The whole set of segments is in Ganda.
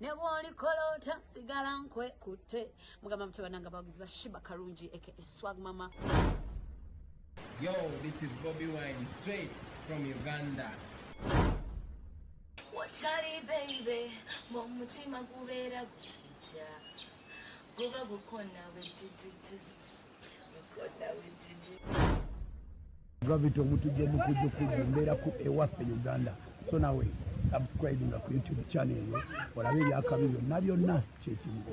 Nebwoli kolota sigala nkwe kutte mugamba mutabananga bagizi bashiba karungi eke swag mama. Yo, this is Bobby Wine straight from Uganda. What's up, baby? Mumutima kubera kuchicha. Kuva gukona wetiti. Gukona wetiti. Gravity omutuje mukujjo kujembera ku ewaffe Uganda. So nawe subscribing ku YouTube channel yo olabe byakabiri byonna kyekimu.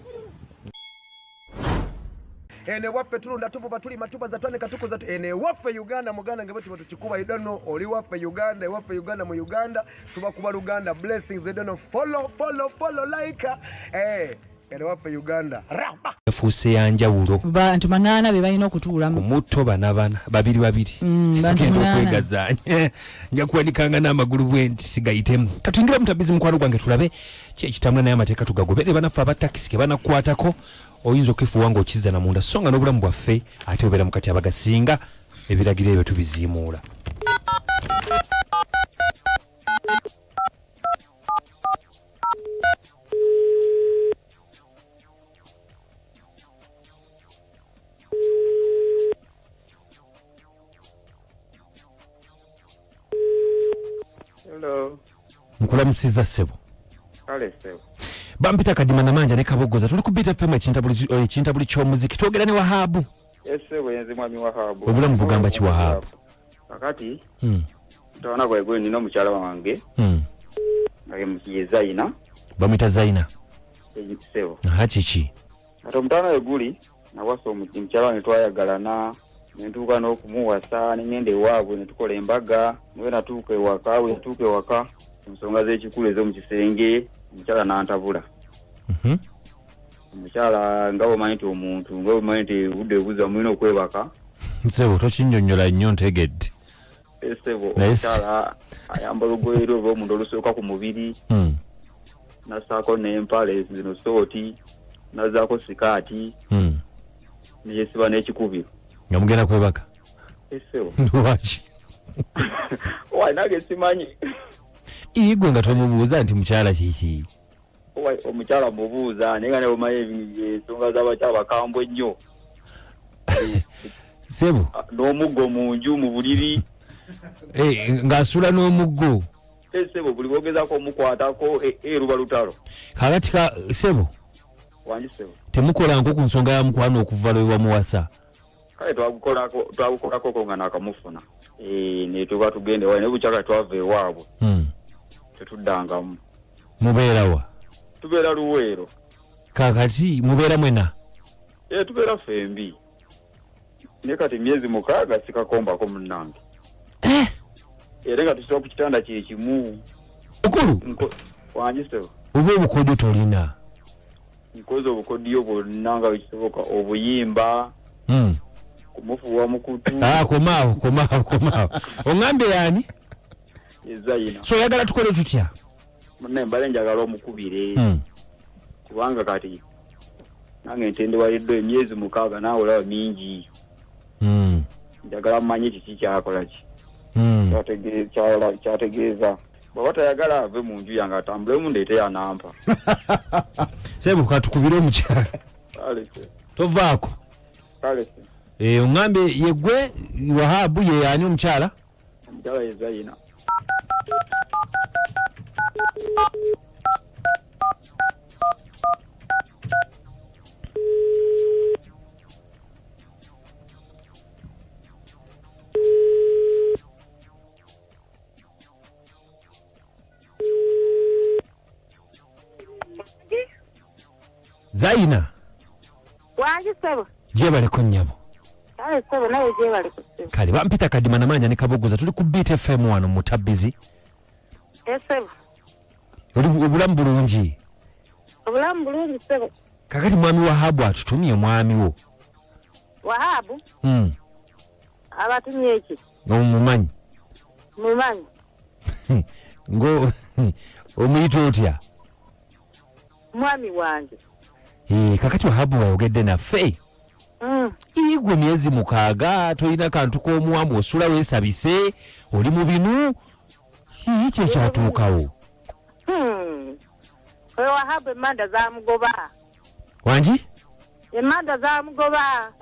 Ene waffe tulunda tuvuba tuli matuba za twane katuko za ene waffe Uganda muganda ngebe tuba tukikuba I don't know oli waffe Uganda waffe Uganda mu Uganda tuba kuba Uganda blessings I don't know follow like ene waffe Uganda raba fuse yanjawulo bantu manana be balina okutuulamu muto bana babiri sikendo kwegazanya nja kuwanikanga n'amagulu bwenti sigayitemu katuyingira mutabizi mukwano gwange tulabe kyekitamula naye amateeka tugagobere banafe abatakisi ke banakwatako oyinza okufuuwa ng'okiza na munda so nga n'obulamu bwaffe ate obeera mu kati abagasinga ebiragiro ebyo tubiziimuula. Hello. Nkulamusiza ssebo. Kale ssebo. Bampita Kadima na Manja ne Kabogoza tuli ku BTFM ekintabuli ky'omuziki twogera ne Wahabu. Ssebo yenze mwami Wahabu. Obulamu bugamba ki Wahabu? Kakati tutaona kwa gwe nino mukyala wange. Nage mukiye Zaina. Bamita Zaina. Ssebo. Hakiki. Ate omutana eguli nawaso omukyala wange twayagalana nentuuka n'okumuwasa n'engenda ewaabwe ne tukola embaga niwe natuuka ewaka ensonga z'ekikulu ez'omu kisenge omukyala n'antabula. Omukyala nga bw'omanyi nti omuntu nga bw'omanyi nti budde buza mulina okwebaka. Nsebo tokinnyonnyola nnyo ntegedde. Ssebo omukyala ayambala olugoye lwe omuntu olusooka ku mubiri nassaako n'empale zino sooti nazzaako sikaati neyesiba n'ekikubiro. Nga mugenda kwebaka? Ssebo. Lwaki? Wayi nage simanyi. Igwe nga tomubuuza nti mukyala kiki? Wayi omukyala mubuuza naye nga ne omanyi ensonga z'abakyala bakambwe nnyo. Ssebo. N'omuggo mu nju mu buliri. Ng'asula n'omuggo. Ssebo buli bwogezaako omukwatako eruba lutalo. Kakati Ssebo. Wangi Ssebo. Temukolanko ku nsonga ya mukwano okuva lwe wamuwasa. Kale twagukolako nga nakamufuna. Ne tuba tugende wayi ne bukyala twava ewaabwe. Tetuddangamu. Mubeera wa? Tubeera Luweero. Kakati mubeera mwena? Tubeera fembi. Ne kati myezi 6 sikakombako munnange. Era nga tusobola ku kitanda kye kimu. Mukulu? Wangi Ssebo. Oba obukodyo tolina? Nkoze obukodyo bwonna nga bisoboka obuyimba. Kumufuwa mukutu. Komaawo. Ongambye yani? Zaina. So yagala tukole tutya? Munne mbale njagala omukubire. Kubanga kati nange ntendewaliddwa emyezi 6 naawe olaba mingi. Njagala mmanyi kiki kyakola ki. Kyategeeza. Bw'aba tayagala ave mu nju yange atambulemu ndeete yanampa. Ssebo katukubire omukyala. Kale. Tovaako. Kale. Ongambye yegwe Wahabu ye yani omukyala? Omukyala ye Zaina. Zaina. Wangi Ssebo. Gyebaleko nnyabo. Kale Ssebo nawe gyebaleko Ssebo. Kale bampita Kadima na Manja ne Kabogoza tuli ku BTFM wano mu Tabbizi. Ssebo. Obulamu bulungi. Obulamu bulungi Ssebo. Kakati mwami Wahabu atutumye mwami wo. Wahabu? Abatumye ki? Omumanyi. Mumanyi. Ngo omuyita otya? Mwami wange. Kakati Wahabu wayogedde naffe. Igwe myezi 6 toyina kantu k'omuwambu osula weesabise oli mu binu kye kyatuukawo. Oyo Wahabu emmanda zaamugoba. Wanji? Emmanda zaamugoba.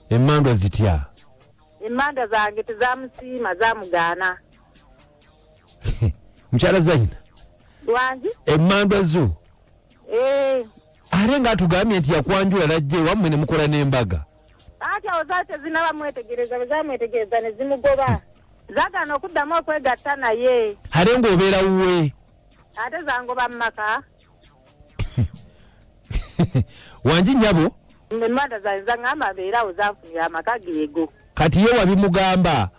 Emmandwa zitya? Emmanda zange tezaamusiima zaamugaana. Mchala Zaina? Wanji? Emmandwa zo? Ate nga atugambye nti yakwanjula najje wammwe ne mukola n'embaga. Ate awo zaate zinabamwetegereza bwe zamwetegereza ne zimugoba. Zaagaana okuddamu okwegatta naye. Ate ng'obeera wuwe? Ate zangoba mu maka. Wanji nnyabo? Emmanda zange zaŋŋamba abeerawo zanfunira amaka geego. Kati ye wabimugamba?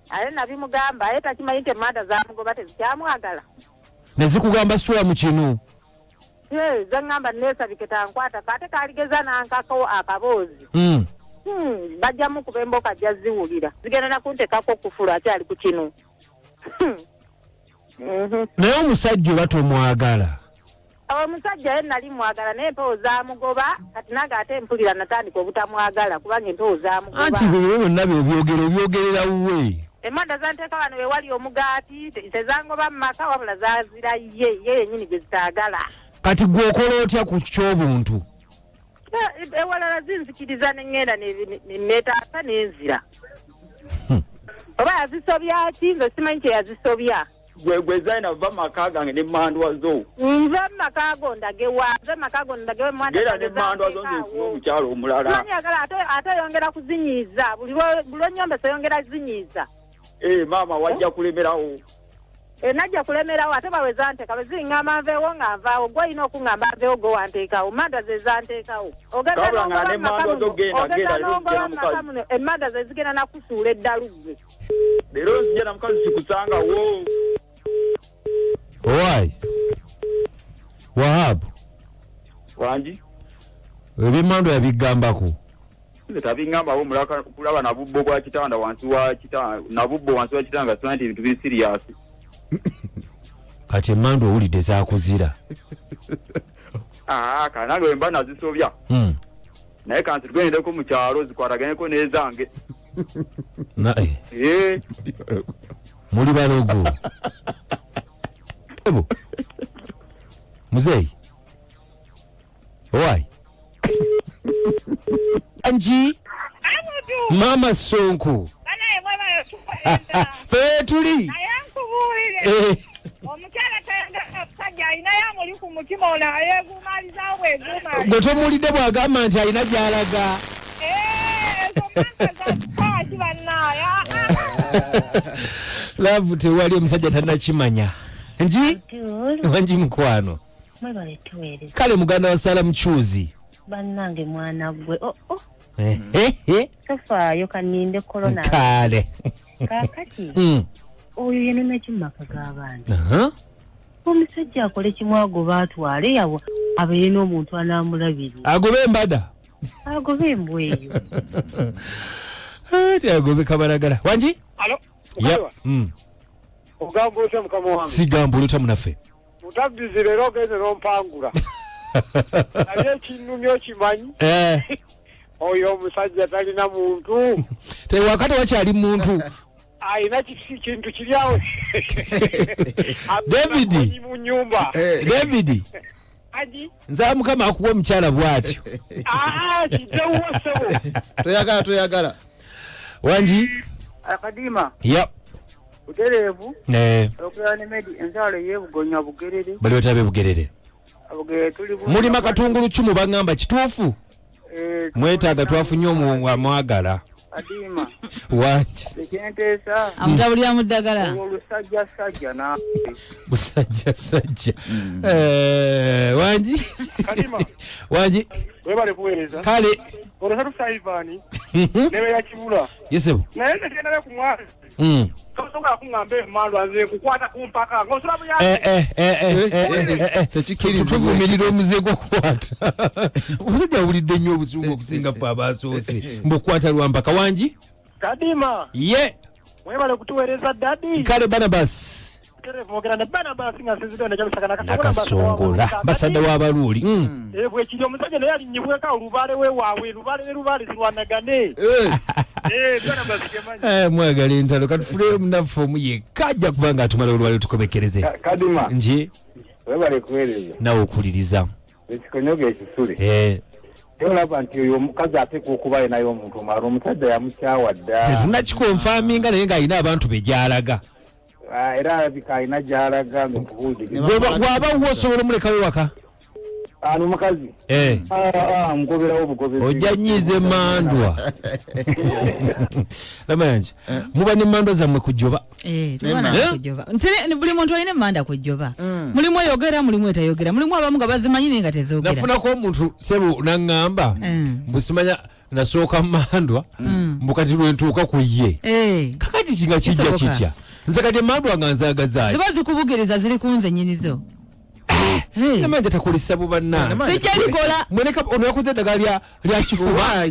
Ate nabimugamba aye takimanyi nti emmanda zaamugoba tezikyamwagala. Ne zikugamba sula mu kinu? Zaŋŋamba neesabike tankwata kate kaaligeza nankako Akabozi. Bajjamu kuba emboka ajja ziwulira. Zigenda nakuntekako okufula akyali ku kinu. Naye omusajja oba tomwagala? Omusajja ye nali mwagala naye empewo zaamugoba kati nange ate empulira natandika obutamwagala kubanga empewo zaamugoba. Anti bwe byonna obyogerera wuwe. Emmanda zanteeka wano we wali omugaati tezangoba mu maka wabula zaazira ye yennyini gye zitaagala. Kati gwe okola otya ku ky'obuntu? Ewalala zinzikiriza neŋŋenda neetaasa n'enzira. Oba yazisobya ki nze simanyi kye yazisobya. Gwe Zaina va maka gange n'emmandwa zo. Nze mu maka go ndagewa nze mu maka go ndagewa emmanda era n'emmandwa zo nzifuna omukyalo omulala. Manyagala ate yongera kuzinyiiza buli onyombeso yongera zinyiiza. Maama wajja kulemerawo. Najja kulemerawo ate baweza nteka beziŋŋamba nveewo nga nvaawo gwe olina okuŋŋamba nveewo go wanteekawo mmanda ze zanteekawo. Ogenda n'ongoba mu maka muno emmanda ze zigenda nakusuula eddalu gwe. Leero nzija na mukazi kikusangawo. Owaayi Wahabu Wanji ebyemmandwa yabigambako? Nze tabiŋŋambawo mulaka kulaba nabubbo bwa kitanda wansi wa kitanda nabubbo wansi wa kitanda nga nti ebintu biri serious. Kati emmandwa owulidde zaakuzira. Kanange wemba nazisobya. Naye kanti tugendeko mu kyalo zikwataganeko n'ezange. Muli balogo. Ebo Muzeyi Owaayi Anji Mama Sonko Fe tuli Omukyala tayagala kusajja alina yamuli ku mutima ola yeegumaliza bwegumali. Gwe tomulidde bw'agamba nti alina gy'alaga. Laavu tewali omusajja tannakimanya. Wanji mukwano. Kale muganda wa Sala Muchuzi. Bannange mwana gwe. Tofaayo kaninde korona. Kale. Kakati. Oyo yena n'ekimaka g'abaana. Omusajja akole kimwagoba atwale yawo abeere n'omuntu anaamulabirira. Agobe embada. Agobe embwa eyo. Agobe kabalagala. Wanji? Alo. Yep. Ogamba otya mukama wange? Sigamba oleta munafe. Mutabbizi leero ogende n'ompangula. Naye ekinnumya okimanyi? Oyo omusajja talina muntu. Tewakati wakyali muntu. Ayina kintu kiri awo. David. Mu nyumba. David. Aji. Nza mukama akuwa omukyala bw'atyo. Kiddewo sebo. Toyagala. Wanji? Akadima. Yep. Butereevu. Okulala ne medi enzalo yebugonya bugerere. Bali otabe bugerere. Abugere tuli bu. Muli makatungulu chumu bangamba kituufu. Mwetaaga twafunye omwagala. Adima. Wanji? Lekentesa. Amutabulya mu ddagala. Olusajja na. Busajja. Wanji? Kadima. Wanji? Webale kuweereza. Kale. Olosatu Saivani. Newe ya kibula. Yesebo. Naye tegenda kumwala. Kasoka kungamba emmandwa nze kukwata kumpaka. Ngosulabu ya. Tuvumirira omuze gwokukwata. Omusajja awulidde nnyo obusungu okusinga ffe abasoose. Mbukwata lwampaka. Wanji? Kadima. Ye. Webale kutuweereza dadi. Kale Barnabas. Nakasongola basada w'abaluuli. Bwekiri omusajja naye alinyibweka olubaale wewaabwe lubaale ne lubaale zirwanagane. Mwagala entalo katufuleyo munaffe omu yekka ajja kubanga atumala olwali tukomekereze. Kadima. Nje. webale kuweereza nawe okuliriza ekikonyoga ekisule olaba nti oyo omukazi ateeka okuba naye omuntu omala omusajja yamukyawa dda tetunakikonfaminga naye ng'alina abantu be gy'alaga era alabika alina gy'alaga ngaokubuulira bw'aba osobola omulekawo ewaka ano omukazi mugoberawo obugobezi ojja nnyiza emmandwa lamayanja muba n'emmandwa zammwe kujjoba buli muntu alina emmanda kujjoba mulimu eyogera mulimu etayogera mulimu abamu nga bazimanyi naye nga tezoogera nafunako omuntu sebu naŋŋamba mbusimanya nasooka mmandwa mbukati lwentuuka ku ye kakati kinga kijja kitya nze kati emmandwa nga nzaagazaayo ziba zikubugiriza ziri ku nze nnyinizo namanja takolesa bubanna sijja likola mweneka ono yakuze eddagala lya kifuba